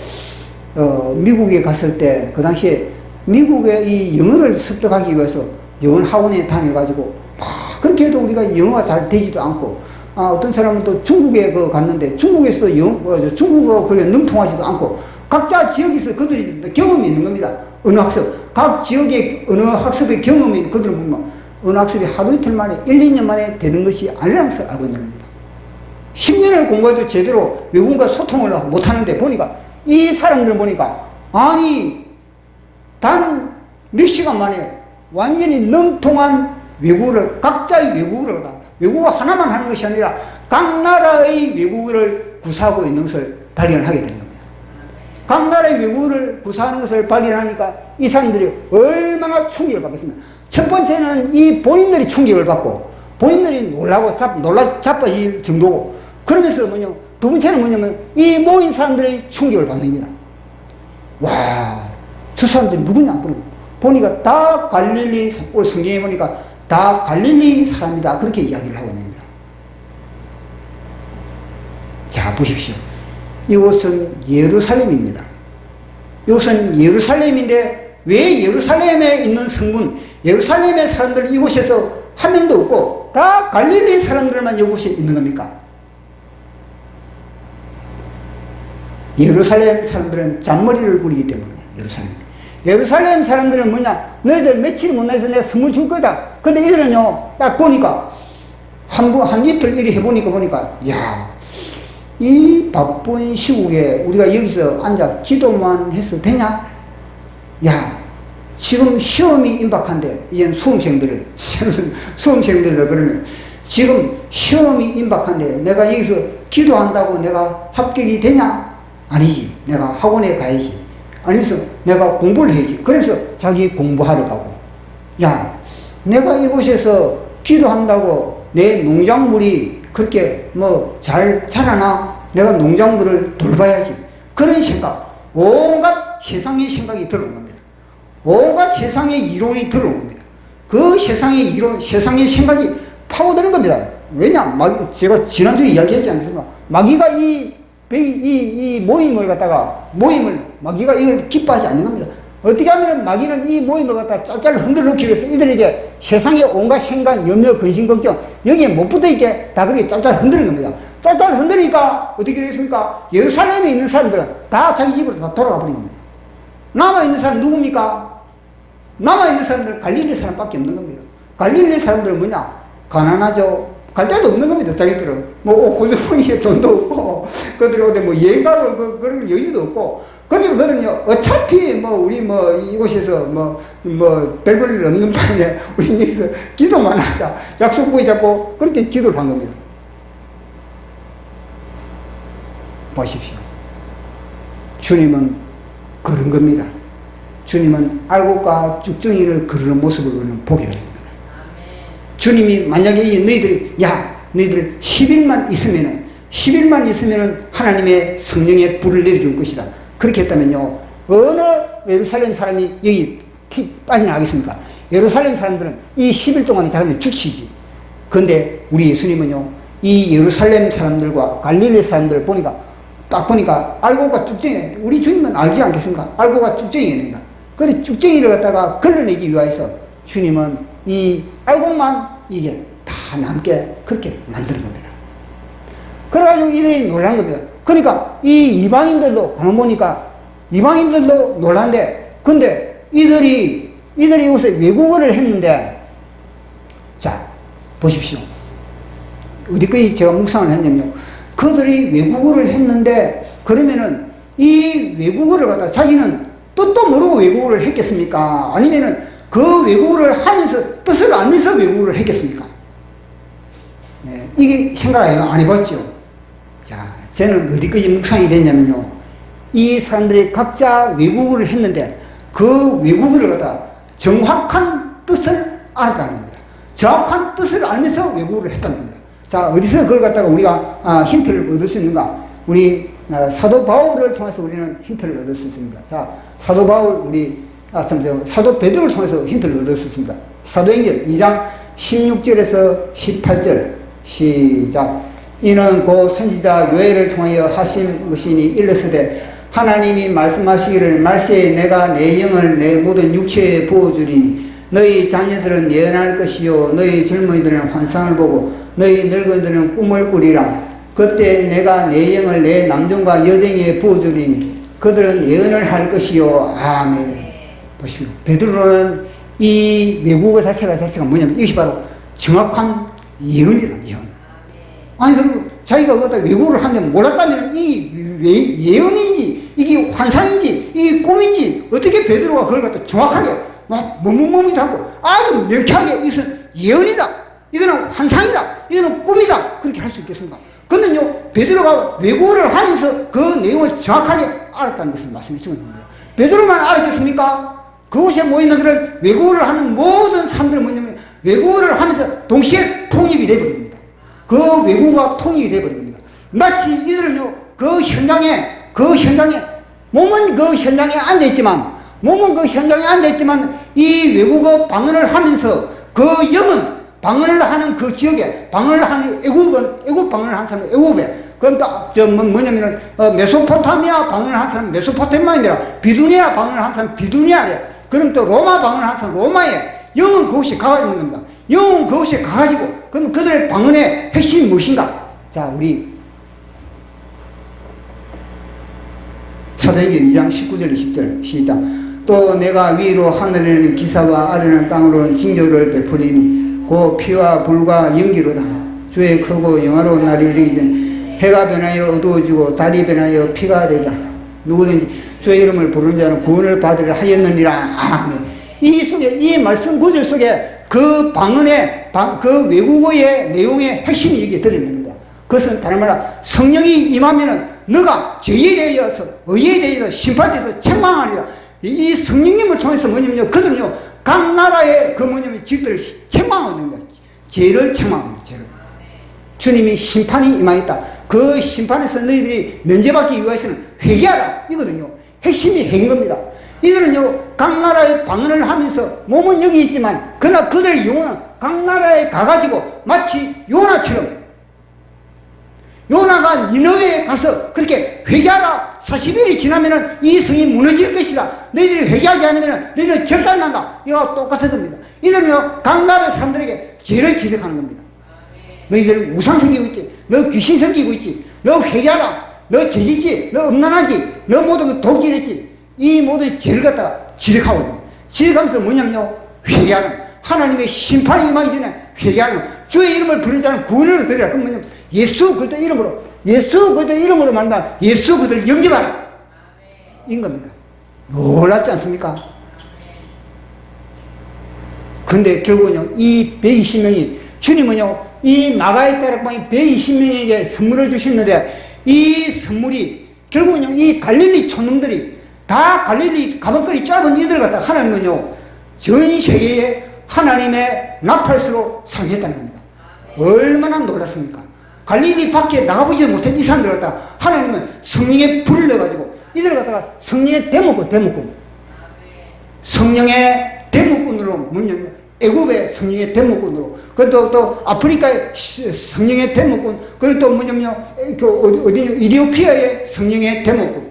미국에 갔을 때 그 당시에 미국의 이 영어를 습득하기 위해서 영어 학원에 다녀가지고 막 그렇게 해도 우리가 영어가 잘 되지도 않고 어떤 사람은 또 중국에 갔는데 중국에서도 중국어 그게 능통하지도 않고 각자 지역에서 그들이 경험이 있는 겁니다. 언어 학습. 각 지역의 언어 학습의 경험이 그들을 보면 언어 학습이 하루 이틀 만에 1, 2년 만에 되는 것이 아니라는 것을 알고 있는 겁니다. 10년을 공부해도 제대로 외국인과 소통을 못하는데 보니까 이 사람들을 보니까 아니 단 몇 시간 만에 완전히 능통한 외국어를 각자의 외국어를 외국어 하나만 하는 것이 아니라 각 나라의 외국어를 구사하고 있는 것을 발견하게 되는 겁니다. 각 나라의 외국어를 구사하는 것을 발견하니까 이 사람들이 얼마나 충격을 받겠습니까? 첫 번째는 이 본인들이 충격을 받고 본인들이 놀라 자빠질 정도고 그러면서 두 번째는 뭐냐면 이 모인 사람들의 충격을 받는 겁니다. 와, 저 사람들이 누구냐? 보니까 다 갈릴리, 오늘 성경에 보니까 다 갈릴리 사람이다. 그렇게 이야기를 하고 있는 겁니다. 자, 보십시오. 이곳은 예루살렘입니다. 이곳은 예루살렘인데 왜 예루살렘에 있는 성문, 예루살렘의 사람들 이곳에서 한 명도 없고 다 갈릴리 사람들만 이곳에 있는 겁니까? 예루살렘 사람들은 잔머리를 부리기 때문에 예루살렘 사람들은 뭐냐? 너희들 며칠 못 나서 내가 선물 줄 거다. 근데 이들은요, 딱 보니까 한 이틀 이리 해보니까 야, 이 바쁜 시국에 우리가 여기서 앉아 기도만 해서 되냐? 야, 지금 시험이 임박한데 이제는 수험생들을 그러면 지금 시험이 임박한데 내가 여기서 기도한다고 내가 합격이 되냐? 아니지. 내가 학원에 가야지. 아니면서 내가 공부를 해야지. 그래서 자기 공부하러 가고. 야, 내가 이곳에서 기도한다고 내 농작물이 그렇게 잘 자라나? 내가 농작물을 돌봐야지. 그런 생각. 온갖 세상의 생각이 들어온 겁니다. 온갖 세상의 이론이 들어온 겁니다. 그 세상의 이론, 세상의 생각이 파고드는 겁니다. 왜냐? 제가 지난주에 이야기하지 않습니까? 마귀가 이 모임을 마귀가 이걸 기뻐하지 않는 겁니다. 어떻게 하면 마귀는 이 모임을 갖다 짤짤 흔들어 놓기 위해서 이들에게 세상의 온갖 생각, 염려, 근심, 걱정, 여기에 못 붙어있게 다 그렇게 짤짤 흔드는 겁니다. 짤짤 흔드니까 어떻게 되겠습니까? 예루살렘에 있는 사람들은 다 자기 집으로 다 돌아가 버린 겁니다. 남아있는 사람 누굽니까? 남아있는 사람들은 갈릴리 사람밖에 없는 겁니다. 갈릴리 사람들은 뭐냐? 가난하죠. 갈 데도 없는 겁니다, 자기들은. 호주머니에 돈도 없고, 그들이 어디 여행가로 그런 여유도 없고, 그러니까 그들은요, 어차피 우리 이곳에서 별 볼 일 없는 판에 우리 여기서 기도만 하자. 약속부에 잡고 그렇게 기도를 한 겁니다. 보십시오. 주님은 그런 겁니다. 주님은 알곡과 쭉정이를 그르는 모습을 우리는 보게 됩니다. 주님이 만약에 너희들 10일만 있으면은 하나님의 성령의 불을 내려줄 것이다. 그렇게 했다면요, 어느 예루살렘 사람이 여기 빠져나가겠습니까? 예루살렘 사람들은 이 10일 동안에 자기는 죽치지. 그런데 우리 예수님은요, 이 예루살렘 사람들과 갈릴리 사람들을 딱 보니까 알곡과 쭉정이, 우리 주님은 알지 않겠습니까? 알곡과 쭉정이입니다. 그런데 쭉정이를 갖다가 걸러내기 위해서 주님은 이 알곡만 이게 다 남게 그렇게 만드는 겁니다. 그래가지고 이들이 놀란 겁니다. 그러니까 이 이방인들도 가만 보니까 이방인들도 놀란데, 근데 이들이 이곳에 외국어를 했는데, 자 보십시오. 어디까지 제가 묵상을 했냐면요, 그들이 외국어를 했는데 그러면은 이 외국어를 갖다 자기는 뜻도 모르고 외국어를 했겠습니까? 아니면은 그 외국어를 하면서 뜻을 알면서 외국어를 했겠습니까? 네, 이게 생각 안 해봤죠? 자, 저는 어디까지 묵상이 됐냐면요, 이 사람들이 각자 외국어를 했는데 그 외국어를 갖다 정확한 뜻을 알았다는 겁니다. 정확한 뜻을 알면서 외국어를 했다는 겁니다. 자, 어디서 그걸 갖다가 우리가 힌트를 얻을 수 있는가? 우리 사도 바울을 통해서 우리는 힌트를 얻을 수 있습니다. 자, 사도 바울, 사도 베드로를 통해서 힌트를 얻을 수 있습니다. 사도행전 2장 16절에서 18절 시작. 이는 곧 선지자 요엘을 통하여 하신 것이니 일렀으되 하나님이 말씀하시기를 말세에 내가 내 영을 내 모든 육체에 부어주리니 너희 자녀들은 예언할 것이요 너희 젊은이들은 환상을 보고 너희 늙은이들은 꿈을 꾸리라. 그때 내가 내 영을 내 남종과 여종에게 부어주리니 그들은 예언을 할 것이요. 아멘. 보시오. 베드로는 이 외국어 자체가 뭐냐면 이것이 바로 정확한 예언이라, 예언. 아니, 그리고 자기가 그것다 외국어를 하는데 몰랐다면 이 예언인지, 이게 환상인지, 이게 꿈인지, 어떻게 베드로가 그걸 갖다 정확하게, 막, 머뭇머뭇하고 아주 명쾌하게 이것은 예언이다. 이거는 환상이다. 이거는 꿈이다. 그렇게 할 수 있겠습니까? 그런요, 베드로가 외국어를 하면서 그 내용을 정확하게 알았다는 것을 말씀해 주는 겁니다. 베드로만 알았겠습니까? 그곳에 모이는 그런 외국어를 하는 모든 사람들은 뭐냐면 외국어를 하면서 동시에 통역이 되어버립니다. 그 외국어가 통역이 되어버립니다. 마치 이들은요, 그 현장에, 몸은 그 현장에 앉아있지만, 이 외국어 방언을 하면서 그 영은 방언을 하는 그 지역에, 방언을 하는 애국 방언을 하는 사람은 애국에, 그럼 또, 뭐냐면은, 메소포타미아 방언을 하는 사람은 메소포타미아입니다. 비두니아 방언을 하는 사람은 비두니아래. 그럼 또 로마 방언을 하는 사람은 로마에. 영은 그곳에 가가 있는 겁니다. 영은 그곳에 가가지고, 그럼 그들의 방언의 핵심이 무엇인가? 자, 우리, 사도행전 2장 19절 20절 시작. 또 내가 위로 하늘에는 기사와 아래는 땅으로 징조를 베풀리니 그 피와 불과 연기로다. 주의 크고 영화로운 날이 이르기 전 해가 변하여 어두워지고 달이 변하여 피가 되다. 누구든지 주의 이름을 부르는 자는 구원을 받으리라 하였느니라. 아멘. 이 속에, 이 말씀 구절 속에 그 방언의, 그 외국어의 내용의 핵심이 여기에 들어있는 겁니다. 그것은 다른 말로 성령이 임하면은 너가 죄에 대해서, 의에 대해서, 심판에 대해서 책망하리라. 이 성령님을 통해서 뭐냐면요, 그들은요, 각 나라의 그 뭐냐면 지들을 책망하는 거예요. 죄를 책망하는 거예요, 죄를. 주님이 심판이 임하였다. 그 심판에서 너희들이 면제받기 위해서는 회개하라. 이거든요. 핵심이 회개인 겁니다. 이들은요, 각 나라의 방언을 하면서 몸은 여기 있지만, 그러나 그들의 영혼은 각 나라에 가가지고 마치 요나처럼, 요나가 니느웨에 가서 그렇게 회개하라. 40일이 지나면은 이 성이 무너질 것이다. 너희들이 회개하지 않으면 너희는 결단난다. 이거와 똑같은 겁니다. 이들은요, 각 나라 사람들에게 죄를 지적하는 겁니다. 너희들 우상 섬기고 있지. 너 귀신 섬기고 있지. 너 회개하라. 너 죄짓지. 너 음란하지. 너 모두 독질했지. 이 모든 죄를 갖다가 지적하거든요. 지적하면서 뭐냐면요, 회개하는, 하나님의 심판이 임하기 전에 회개하는, 주의 이름을 부르는 자는 구원을 얻으리라. 그럼 뭐냐면 예수 그리스도 이름으로 말한다. 예수 그리스도를 영접하라. 인 겁니다. 놀랍지 않습니까? 근데 결국은요, 이 120명이 주님은요, 이 마가의 다락방이 120명에게 선물을 주셨는데, 이 선물이 결국은요, 이 갈릴리 촌놈들이 다 갈릴리 가방거리 짧은 이들 갖다 하나님은요, 전 세계에 하나님의 나팔수로 사용했다는 겁니다. 얼마나 놀랐습니까? 갈릴리 밖에 나가보지 못한 이 사람들 갖다가 하나님은 성령의 불을 내가지고 이들 갖다가 성령의 대목군 성령의 대목군으로 뭐냐면 애굽의 성령의 대목군으로, 그리고 또 아프리카의 성령의 대목군, 그리고 또 뭐냐면요, 어디냐, 이디오피아의 성령의 대목군,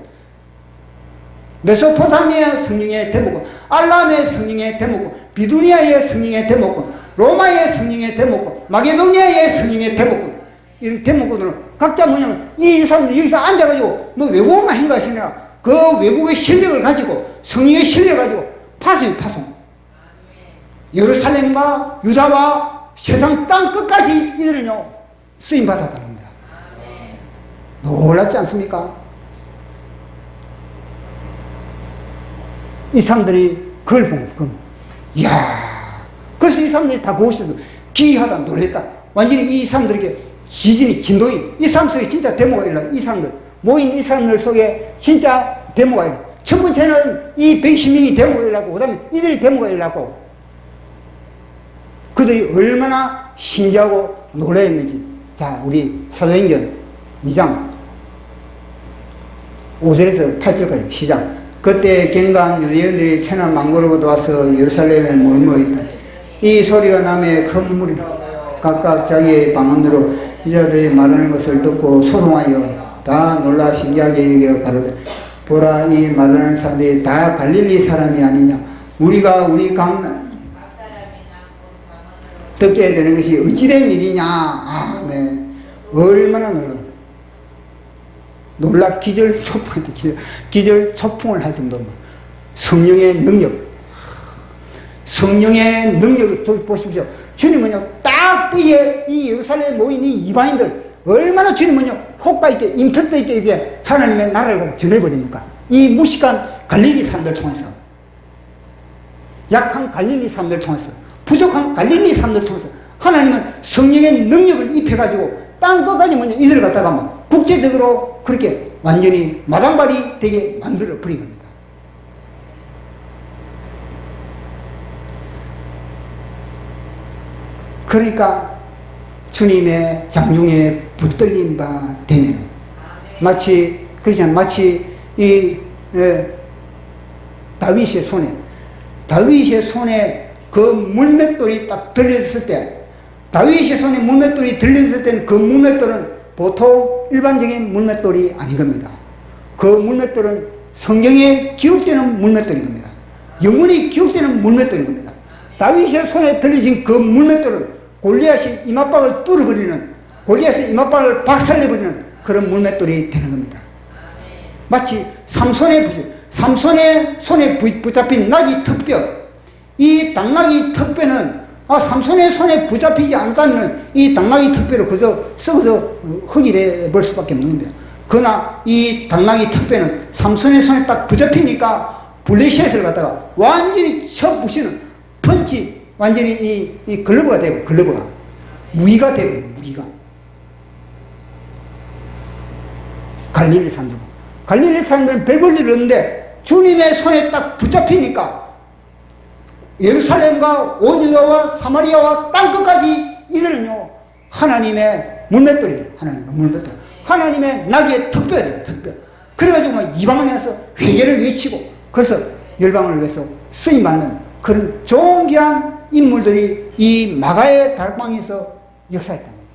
메소포타미아 성령의 대목군, 알람의 성령의 대목군, 비두니아의 성령의 대목군, 로마의 성령의 대목군, 마게도니아의 성령의 대목군, 이런 대목군으로 각자 뭐냐면 이 사람들 여기서 앉아가지고 뭐 외국어만 한 것이 아니라 그 외국의 실력을 가지고, 성령의 실력을 가지고 파송. 예루살렘과 유다와 세상 땅 끝까지 이들은요, 쓰임받았다는 겁니다. 놀랍지 않습니까? 이 사람들이 그걸 보면, 이야, 그래서 이 사람들이 다 그곳에서 기이하다, 놀랬다. 완전히 이 사람들에게 지진이, 진동이, 이 사람 속에 진짜 데모가 일어나. 이 사람들, 모인 이 사람들 속에 진짜 데모가 일어나. 첫 번째는 이 120명이 데모가 일어나고, 그 다음에 이들이 데모가 일어나고, 그들이 얼마나 신기하고 놀라였는지. 자, 우리 사도행전 2장 5절에서 8절까지 시작. 그때 경간 유대인들이 천한 만국으로부터 와서 예루살렘에 몰모 있다. 이 소리가 남에 큰 무리 각각 자기의 방언으로 이자들이 말하는 것을 듣고 소동하여 다 놀라 신기하게 여겨 가로되, 보라, 이 말하는 사람들이 다 갈릴리 사람이 아니냐. 우리가 우리 강 듣게 되는 것이 어찌된 일이냐. 아멘. 얼마나 놀라 기절 초풍을 할 정도로 성령의 능력을 보십시오. 주님은요, 딱 이게 이 예루살렘에 모인 이 이방인들 얼마나 주님은요, 효과 있게, 임팩트 있게 이렇게 하나님의 나라를 전해버립니까? 이 무식한 갈릴리 사람들 통해서, 약한 갈릴리 사람들 통해서, 부족한 갈릴리 사람들 통해서 하나님은 성령의 능력을 입혀가지고 땅 끝까지 이들을 갖다가 국제적으로 그렇게 완전히 마당발이 되게 만들어 버린 겁니다. 그러니까 주님의 장중에 붙들린 바 되면 마치 그렇지 않나, 마치 이 다윗의 손에 그 물맷돌이 딱 들렸을 때, 다윗의 손에 물맷돌이 들렸을 때는 그 물맷돌은 보통 일반적인 물맷돌이 아닌 겁니다. 그 물맷돌은 성경에 기록되는 물맷돌인 겁니다. 영원히 기록되는 물맷돌인 겁니다. 다윗의 손에 들려진 그 물맷돌은 골리앗이 이마박을 뚫어버리는, 골리앗의 이마박을 박살내버리는 그런 물맷돌이 되는 겁니다. 마치 삼손의 손에 붙잡힌 낙이 턱뼈, 이 당나귀 턱뼈는 삼손의 손에 붙잡히지 않다면 이 당나귀 턱뼈로 그저 썩어서 흙이 돼버릴 수밖에 없는 겁니다. 그러나 이 당나귀 턱뼈는 삼손의 손에 딱 붙잡히니까 블레셋을 갖다가 완전히 쳐 부시는 펀치, 완전히 이 글러브가 되고, 글러브가 무기가 되고, 무기가. 갈릴리 사람들은 별 볼 일 없는데 주님의 손에 딱 붙잡히니까 예루살렘과 온 유다와 사마리아와 땅끝까지 이들은요, 하나님의 물맷돌이에요. 하나님의 나귀의 턱뼈예요. 그래가지고 이방원에 와서 회개를 외치고, 그래서 열방을 위해서 쓰임받는 그런 존귀한 인물들이 이 마가의 다락방에서 역사했던 겁니다.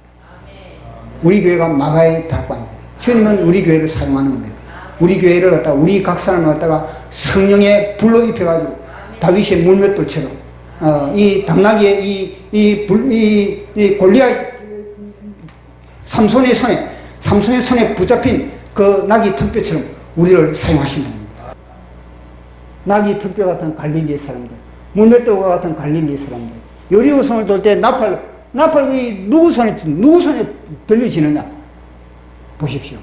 우리 교회가 마가의 다락방입니다. 주님은 우리 교회를 사용하는 겁니다. 우리 교회를 갖다가, 우리 각 사람을 갖다가 성령의 불로 입혀가지고 다윗의 물맷돌처럼 이 당나귀의 이 골리앗 삼손의 손에 붙잡힌 그 나귀 턱뼈처럼 우리를 사용하신다. 나귀 턱뼈 같은 갈릴리의 사람들, 물맷돌과 같은 갈릴리의 사람들, 여리고성을 돌 때 나팔이 누구 손에 들려지느냐 보십시오.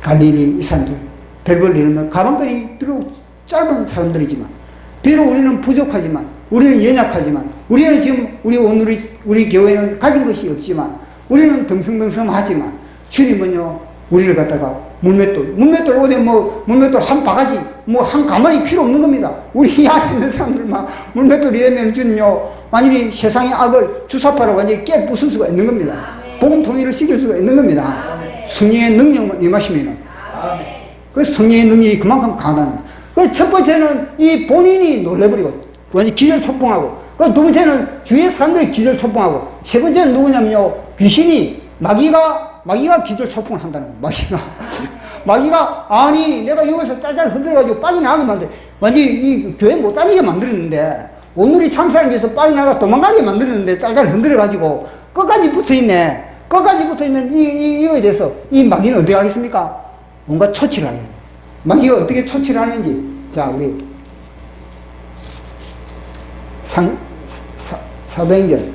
갈릴리 이 사람들 별 볼 일 없는, 가방들이 비록 짧은 사람들이지만, 비록 우리는 부족하지만, 우리는 연약하지만, 우리는 지금 우리 교회는 가진 것이 없지만, 우리는 덩성덩성하지만, 주님은요, 우리를 갖다가 물맷돌 어디 물맷돌 한 바가지, 한 가만히 필요 없는 겁니다. 우리 얕은 있는 사람들만 물맷돌이 되면 주님요, 완전히 세상의 악을 주사파로 완전히 깨부술 수가 있는 겁니다. 복음 통일을 시킬 수가 있는 겁니다. 성령의 능력만 임하시면은. 그 성령의 능력이 그만큼 강하다는 겁니다. 그 첫 번째는 이 본인이 놀래버리고 완전 기절초풍하고, 그 두 번째는 주위의 사람들이 기절초풍하고, 세 번째는 누구냐면요, 귀신이 마귀가 기절초풍을 한다는 거예요. 마귀가 아니 내가 여기서 짤짤 흔들어가지고 빠져나가게 만들, 완전히 이 교회 못 다니게 만들었는데, 오늘이 참사랑에서 빠져나가 도망가게 만들었는데 짤짤 흔들어가지고 끝까지 붙어있네. 끝까지 붙어있는 이거에 대해서 이 마귀는 어떻게 하겠습니까? 뭔가 처치를 하겠습니다. 마귀가 어떻게 처치를 하는지, 자, 우리 사도행전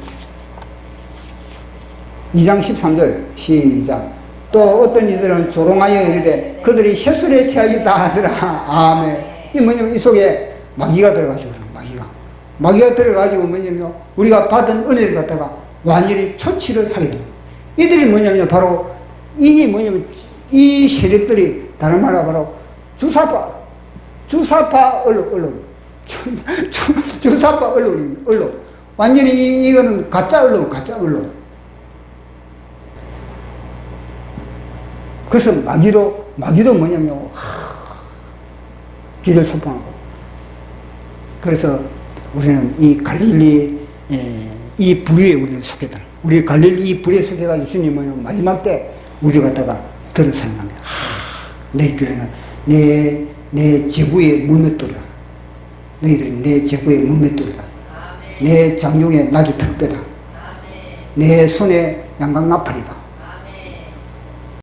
2장 13절 시작. 또 어떤 이들은 조롱하여 이르되 그들이 혈술에 취하였다 하더라. 아멘. 이 뭐냐면 이 속에 마귀가 들어가지고, 마귀가 들어가지고 뭐냐면 우리가 받은 은혜를 갖다가 완전히 처치를 하게 됩니다. 이들이 뭐냐면 바로 이게 뭐냐면 이 세력들이 다른 말로 바로 주사파, 주사파 언론. 주사파 언론. 완전히 이거는 가짜 언론. 그래서 마귀도 뭐냐면, 기절 소통하고. 그래서 우리는 이 갈릴리, 이 부류에 우리는 속해다. 우리 갈릴리 이 부류에 속해가지고 주님은 마지막 때 우리 갖다가 들어 생각합니다. 내 교회는 내 제구의 물맷돌이다. 너희들이 내 제구의 물맷돌이다. 내 장중에 낙이 풀빼다. 내 손에 양각 나팔이다.